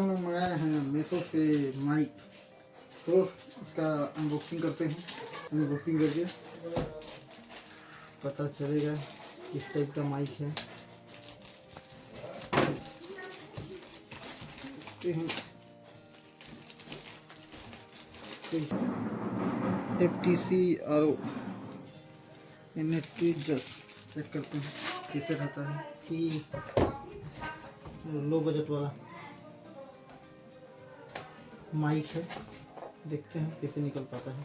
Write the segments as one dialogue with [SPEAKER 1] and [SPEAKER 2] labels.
[SPEAKER 1] मंगाया है मीशो से माइक, तो इसका अनबॉक्सिंग करते हैं। अनबॉक्सिंग करके पता चलेगा किस टाइप का माइक है। FTC और NHT जस्ट चेक करते हैं कैसे रहता है कि लो बजट वाला माइक है। देखते हैं कैसे निकल पाता है।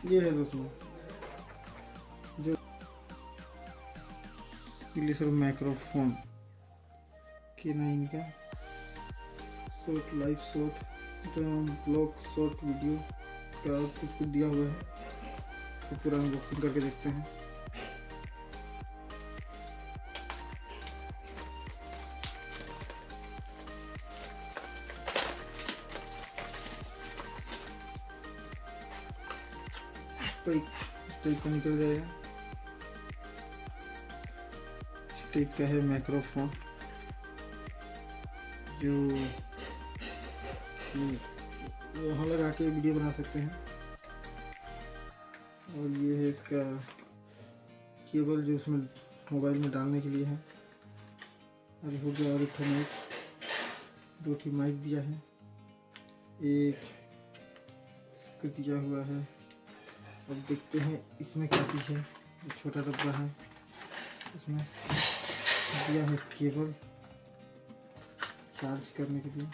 [SPEAKER 1] ये है दोस्तों जो ग्लिसर माइक्रोफोन K9 का short live short blog short video का कुछ दिया हुआ है, तो पूरा अनबॉक्सिंग करके देखते हैं। टाइप का निकल जाएगा। इस टाइप का है माइक्रोफोन जो वहाँ लगा के वीडियो बना सकते हैं। और ये है इसका केबल जो उसमें मोबाइल में डालने के लिए है। और हो गया और एक माइक, दो ठी माइक दिया है, एक दिया हुआ है। अब देखते हैं इसमें क्या चीज़ है। ये छोटा डब्बा है, इसमें दिया है केबल चार्ज करने के लिए,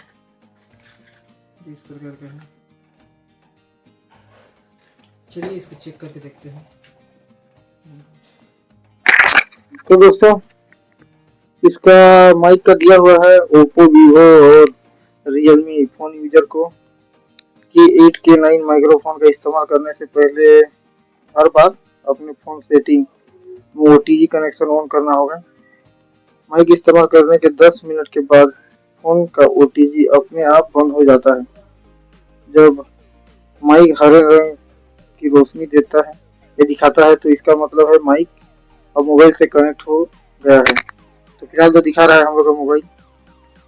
[SPEAKER 1] इस प्रकार का है। चलिए इसको चेक करके देखते हैं।
[SPEAKER 2] तो दोस्तों इसका माइक का दिया हुआ है ओप्पो, वीवो और रियलमी फोन यूजर को कि 8K9 माइक्रोफोन का इस्तेमाल करने से पहले हर बार अपने फोन सेटिंग में OTG कनेक्शन ऑन करना होगा। माइक इस्तेमाल करने के 10 मिनट के बाद फोन का OTG अपने आप बंद हो जाता है। जब माइक हरे रंग की रोशनी देता है, ये दिखाता है, तो इसका मतलब है माइक अब मोबाइल से कनेक्ट हो गया है। तो फिलहाल तो दिखा रहा है हम लोग का मोबाइल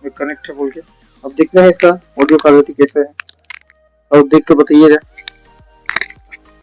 [SPEAKER 2] में कनेक्ट है बोल के। अब देखते हैं इसका ऑडियो क्वालिटी कैसे है और देख के बताइएगा।